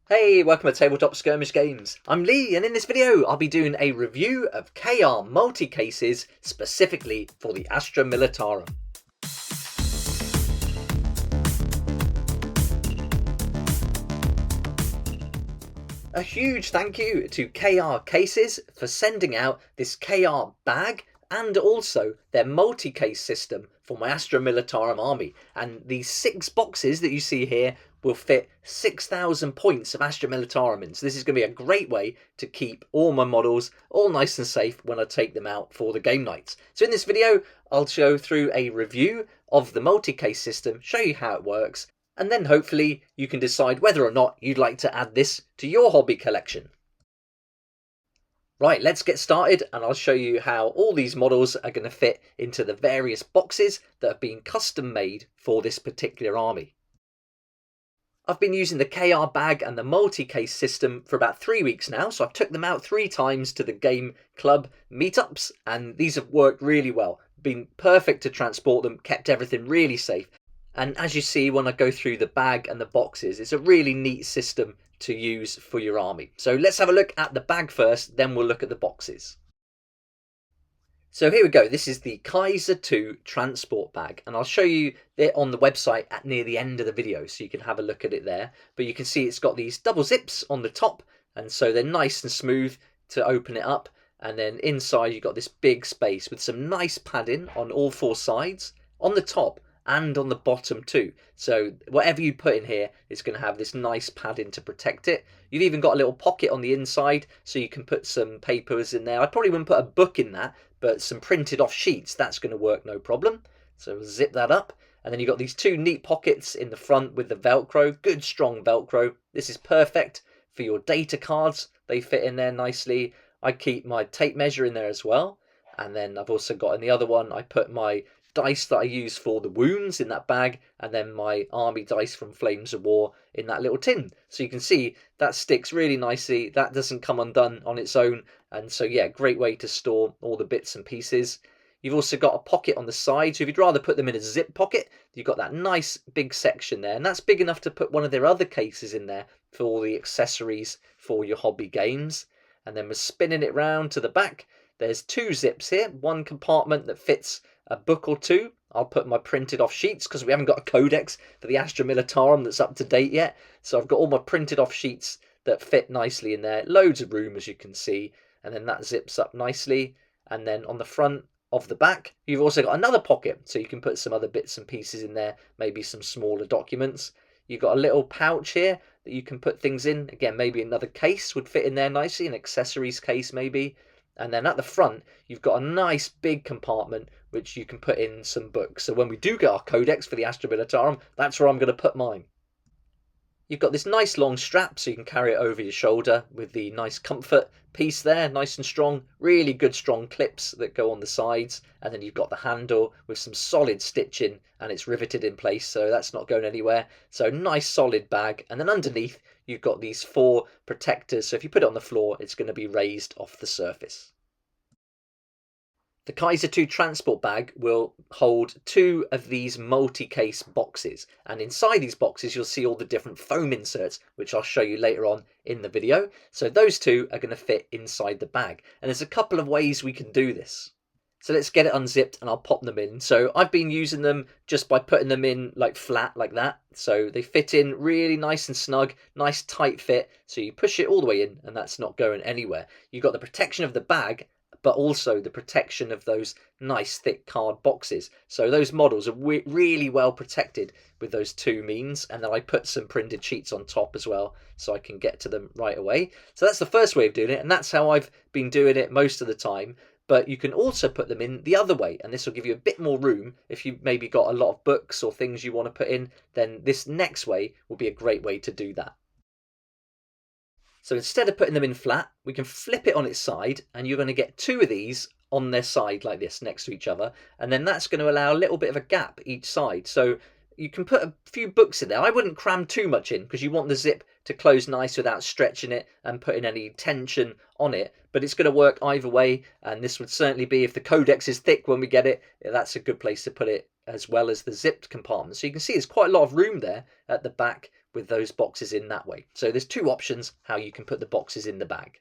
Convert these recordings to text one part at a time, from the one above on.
Hey, welcome to Tabletop Skirmish Games. I'm Lee, and in this video I'll be doing a review of KR Multicases specifically for the Astra Militarum. A huge thank you to KR Cases for sending out this KR bag and also their multi-case system for my Astra Militarum army. And these 6 boxes that you see here will fit 6,000 points of Astra Militarum in. So this is going to be a great way to keep all my models all nice and safe when I take them out for the game nights. So in this video, I'll show through a review of the multi-case system, show you how it works, and then hopefully you can decide whether or not you'd like to add this to your hobby collection. Right, let's get started and I'll show you how all these models are going to fit into the various boxes that have been custom made for this particular army. I've been using the KR bag and the multi-case system for about 3 weeks now, so I've took them out 3 times to the game club meetups and these have worked really well. Been perfect to transport them, kept everything really safe. And as you see when I go through the bag and the boxes, it's a really neat system to use for your army. So let's have a look at the bag first, then we'll look at the boxes. So here we go, this is the Kaiser 2 transport bag, and I'll show you it on the website at near the end of the video so you can have a look at it there. But you can see it's got these double zips on the top, and so they're nice and smooth to open it up. And then inside you've got this big space with some nice padding on all 4 sides, on the top and on the bottom too. So whatever you put in here is going to have this nice padding to protect it. You've even got a little pocket on the inside so you can put some papers in there. I probably wouldn't put a book in that, but some printed off sheets, that's going to work no problem. So zip that up. And then you've got these 2 neat pockets in the front with the Velcro, good strong Velcro. This is perfect for your data cards. They fit in there nicely. I keep my tape measure in there as well. And then I've also got in the other one, I put my dice that I use for the wounds in that bag, and then my army dice from Flames of War in that little tin. So you can see that sticks really nicely. That doesn't come undone on its own. And so yeah, great way to store all the bits and pieces. You've also got a pocket on the side, so if you'd rather put them in a zip pocket, you've got that nice big section there, and that's big enough to put one of their other cases in there for all the accessories for your hobby games. And then we're spinning it round to the back. There's 2 zips here, one compartment that fits a book or 2. I'll put my printed off sheets because we haven't got a codex for the Astra Militarum that's up to date yet. So I've got all my printed off sheets that fit nicely in there. Loads of room, as you can see. And then that zips up nicely. And then on the front of the back, you've also got another pocket. So you can put some other bits and pieces in there, maybe some smaller documents. You've got a little pouch here that you can put things in. Again, maybe another case would fit in there nicely, an accessories case maybe. And then at the front, you've got a nice big compartment which you can put in some books. So when we do get our codex for the Astra Militarum, that's where I'm going to put mine. You've got this nice long strap so you can carry it over your shoulder with the nice comfort piece there, nice and strong, really good strong clips that go on the sides. And then you've got the handle with some solid stitching and it's riveted in place, so that's not going anywhere. So nice solid bag. And then underneath you've got these 4 protectors, so if you put it on the floor it's going to be raised off the surface. The Kaiser 2 transport bag will hold 2 of these multi-case boxes, and inside these boxes you'll see all the different foam inserts which I'll show you later on in the video. So those 2 are going to fit inside the bag, and there's a couple of ways we can do this. So let's get it unzipped and I'll pop them in. So I've been using them just by putting them in like flat like that. So they fit in really nice and snug, nice tight fit. So you push it all the way in and that's not going anywhere. You've got the protection of the bag, but also the protection of those nice thick card boxes. So those models are really well protected with those 2 means. And then I put some printed sheets on top as well so I can get to them right away. So that's the first way of doing it, and that's how I've been doing it most of the time. But you can also put them in the other way, and this will give you a bit more room. If you maybe got a lot of books or things you want to put in, then this next way will be a great way to do that. So instead of putting them in flat, we can flip it on its side, and you're going to get 2 of these on their side like this next to each other, and then that's going to allow a little bit of a gap each side. So you can put a few books in there. I wouldn't cram too much in because you want the zip to close nice without stretching it and putting any tension on it, but it's going to work either way. And this would certainly be, if the codex is thick when we get it, that's a good place to put it, as well as the zipped compartment. So you can see there's quite a lot of room there at the back with those boxes in that way. So there's two options how you can put the boxes in the bag.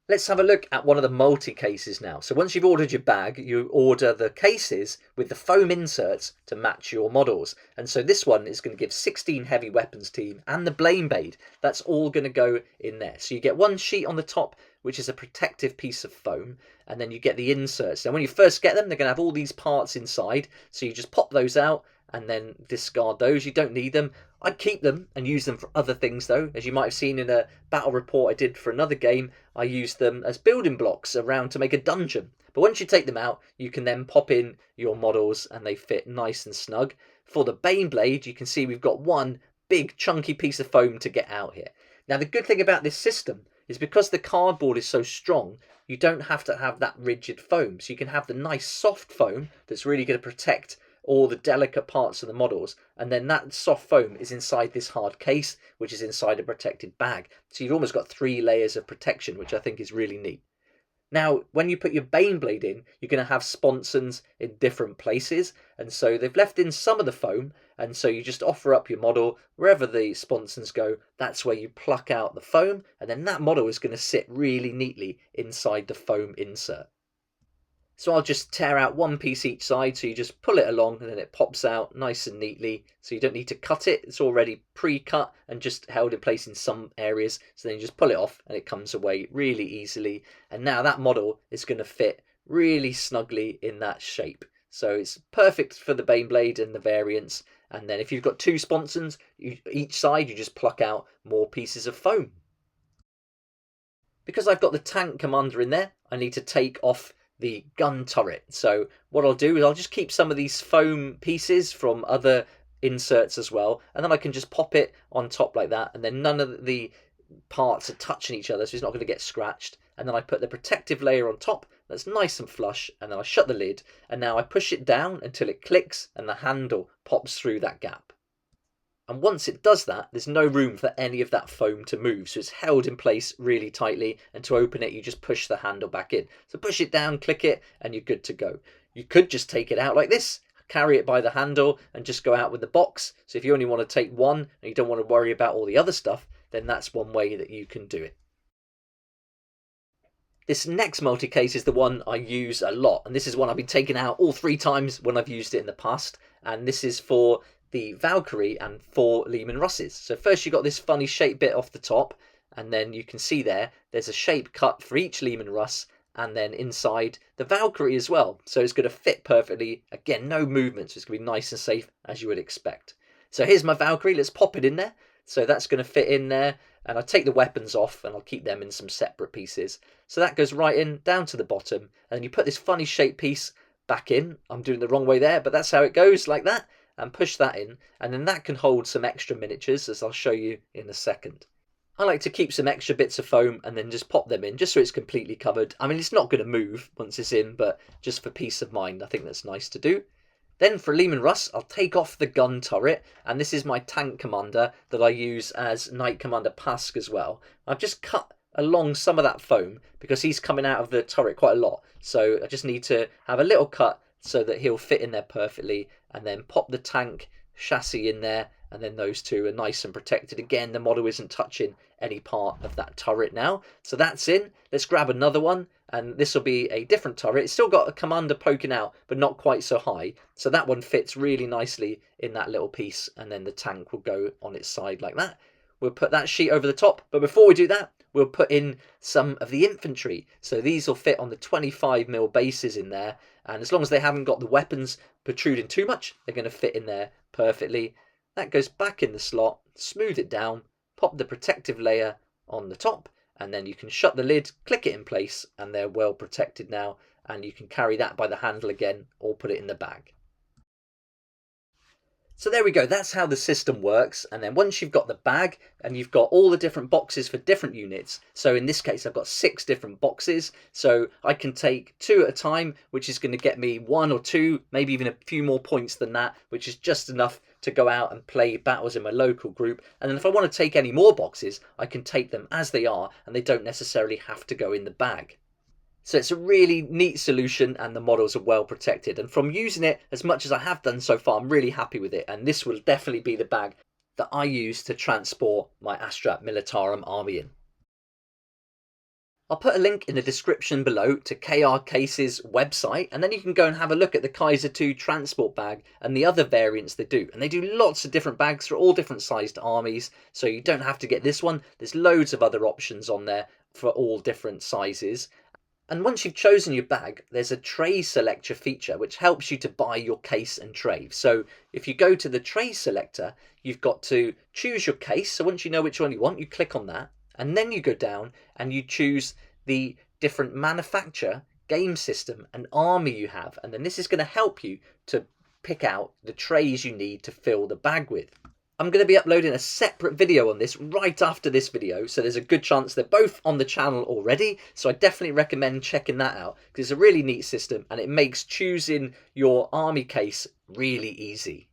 Let's have a look at one of the multi-cases now. So once you've ordered your bag, you order the cases with the foam inserts to match your models. And so this one is going to give 16 heavy weapons team and the blame blade. That's all going to go in there. So you get one sheet on the top, which is a protective piece of foam, and then you get the inserts. And when you first get them, they're going to have all these parts inside. So you just pop those out and then discard those. You don't need them. I'd keep them and use them for other things though. As you might have seen in a battle report I did for another game, I used them as building blocks around to make a dungeon. But once you take them out, you can then pop in your models and they fit nice and snug. For the Bane Blade, you can see we've got one big chunky piece of foam to get out here. Now the good thing about this system is because the cardboard is so strong, you don't have to have that rigid foam. So you can have the nice soft foam that's really going to protect all the delicate parts of the models, and then that soft foam is inside this hard case, which is inside a protected bag. So you've almost got 3 layers of protection, which I think is really neat. Now, when you put your Bane Blade in, you're going to have sponsons in different places, and so they've left in some of the foam, and so you just offer up your model, wherever the sponsons go, that's where you pluck out the foam, and then that model is going to sit really neatly inside the foam insert. So I'll just tear out one piece each side, so you just pull it along and then it pops out nice and neatly. So you don't need to cut it, it's already pre-cut and just held in place in some areas. So then you just pull it off and it comes away really easily. And now that model is going to fit really snugly in that shape. So it's perfect for the Bane Blade and the variants. And then if you've got 2 sponsons, each side you just pluck out more pieces of foam. Because I've got the tank commander in there, I need to take off the gun turret. So what I'll do is I'll just keep some of these foam pieces from other inserts as well, and then I can just pop it on top like that, and then none of the parts are touching each other, so it's not going to get scratched. And then I put the protective layer on top that's nice and flush, and then I shut the lid, and now I push it down until it clicks and the handle pops through that gap. And once it does that, there's no room for any of that foam to move. So it's held in place really tightly. And to open it, you just push the handle back in. So push it down, click it, and you're good to go. You could just take it out like this, carry it by the handle, and just go out with the box. So if you only want to take one and you don't want to worry about all the other stuff, then that's one way that you can do it. This next multi-case is the one I use a lot. And this is one I've been taking out all 3 times when I've used it in the past. And this is for the Valkyrie and 4 Lehman Russes. So first you got this funny shape bit off the top, and then you can see there's a shape cut for each Lehman Russ, and then inside the Valkyrie as well. So it's going to fit perfectly. Again, no movement, so it's going to be nice and safe as you would expect. So here's my Valkyrie, let's pop it in there. So that's going to fit in there, and I'll take the weapons off and I'll keep them in some separate pieces. So that goes right in, down to the bottom, and then you put this funny shape piece back in. I'm doing the wrong way there, but that's how it goes, like that. And push that in, and then that can hold some extra miniatures, as I'll show you in a second. I like to keep some extra bits of foam and then just pop them in, just so it's completely covered. I mean, it's not going to move once it's in, but just for peace of mind, I think that's nice to do. Then for Lehman Russ, I'll take off the gun turret, and this is my tank commander that I use as Knight Commander Pask as well. I've just cut along some of that foam because he's coming out of the turret quite a lot, so I just need to have a little cut so that he'll fit in there perfectly, and then pop the tank chassis in there, and then those two are nice and protected. Again, the model isn't touching any part of that turret now. So that's in. Let's grab another one, and this will be a different turret. It's still got a commander poking out, but not quite so high. So that one fits really nicely in that little piece, and then the tank will go on its side like that. We'll put that sheet over the top, but before we do that, we'll put in some of the infantry. So these will fit on the 25mm bases in there, and as long as they haven't got the weapons protruding too much, they're going to fit in there perfectly. That goes back in the slot, smooth it down, pop the protective layer on the top, and then you can shut the lid, click it in place, and they're well protected now, and you can carry that by the handle again or put it in the bag. So there we go, that's how the system works. And then once you've got the bag and you've got all the different boxes for different units, so in this case I've got 6 different boxes, so I can take 2 at a time, which is going to get me 1 or 2, maybe even a few more points than that, which is just enough to go out and play battles in my local group. And then if I want to take any more boxes, I can take them as they are, and they don't necessarily have to go in the bag. So it's a really neat solution, and the models are well protected. And from using it as much as I have done so far, I'm really happy with it. And this will definitely be the bag that I use to transport my Astra Militarum army in. I'll put a link in the description below to KR Case's website, and then you can go and have a look at the Kaiser 2 transport bag and the other variants they do. And they do lots of different bags for all different sized armies, so you don't have to get this one. There's loads of other options on there for all different sizes. And once you've chosen your bag, there's a tray selector feature which helps you to buy your case and tray. So if you go to the tray selector, you've got to choose your case. So once you know which one you want, you click on that. And then you go down and you choose the different manufacturer, game system and army you have. And then this is going to help you to pick out the trays you need to fill the bag with. I'm going to be uploading a separate video on this right after this video, so there's a good chance they're both on the channel already, so I definitely recommend checking that out because it's a really neat system and it makes choosing your army case really easy.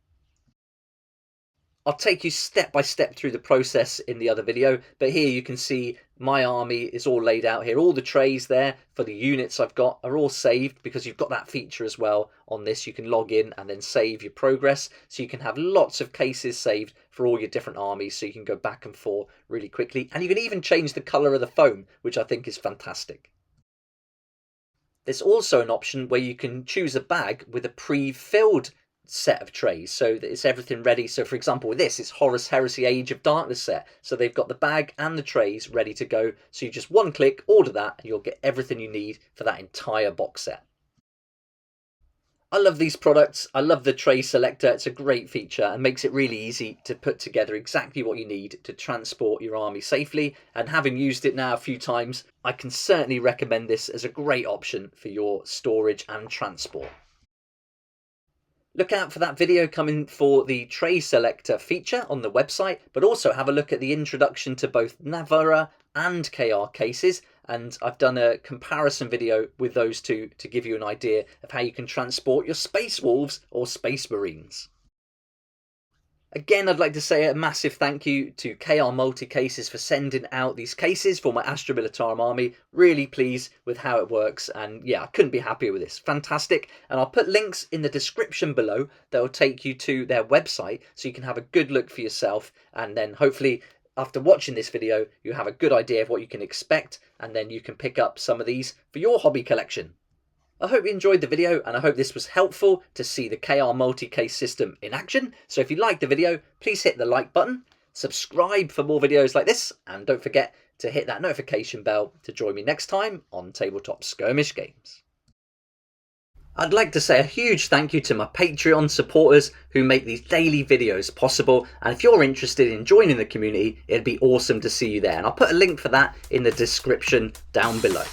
I'll take you step by step through the process in the other video, but here you can see my army is all laid out here. All the trays there for the units I've got are all saved because you've got that feature as well on this. You can log in and then save your progress, so you can have lots of cases saved for all your different armies, so you can go back and forth really quickly. And you can even change the colour of the foam, which I think is fantastic. There's also an option where you can choose a bag with a pre-filled set of trays, so that it's everything ready. So for example with this, it's Horus Heresy Age of Darkness set, so they've got the bag and the trays ready to go, so you just one click order that and you'll get everything you need for that entire box set. I love these products. I love the tray selector. It's a great feature and makes it really easy to put together exactly what you need to transport your army safely, and having used it now a few times, I can certainly recommend this as a great option for your storage and transport. Look out for that video coming for the tray selector feature on the website, but also have a look at the introduction to both NAVARA and KR cases, and I've done a comparison video with those two to give you an idea of how you can transport your Space Wolves or Space Marines. Again, I'd like to say a massive thank you to KR Multicases for sending out these cases for my Astra Militarum army. Really pleased with how it works, and yeah, I couldn't be happier with this. Fantastic. And I'll put links in the description below that will take you to their website so you can have a good look for yourself, and then hopefully after watching this video you have a good idea of what you can expect, and then you can pick up some of these for your hobby collection. I hope you enjoyed the video, and I hope this was helpful to see the KR Multicase system in action. So if you liked the video, please hit the like button, subscribe for more videos like this, and don't forget to hit that notification bell to join me next time on Tabletop Skirmish Games. I'd like to say a huge thank you to my Patreon supporters who make these daily videos possible, and if you're interested in joining the community, it'd be awesome to see you there, and I'll put a link for that in the description down below.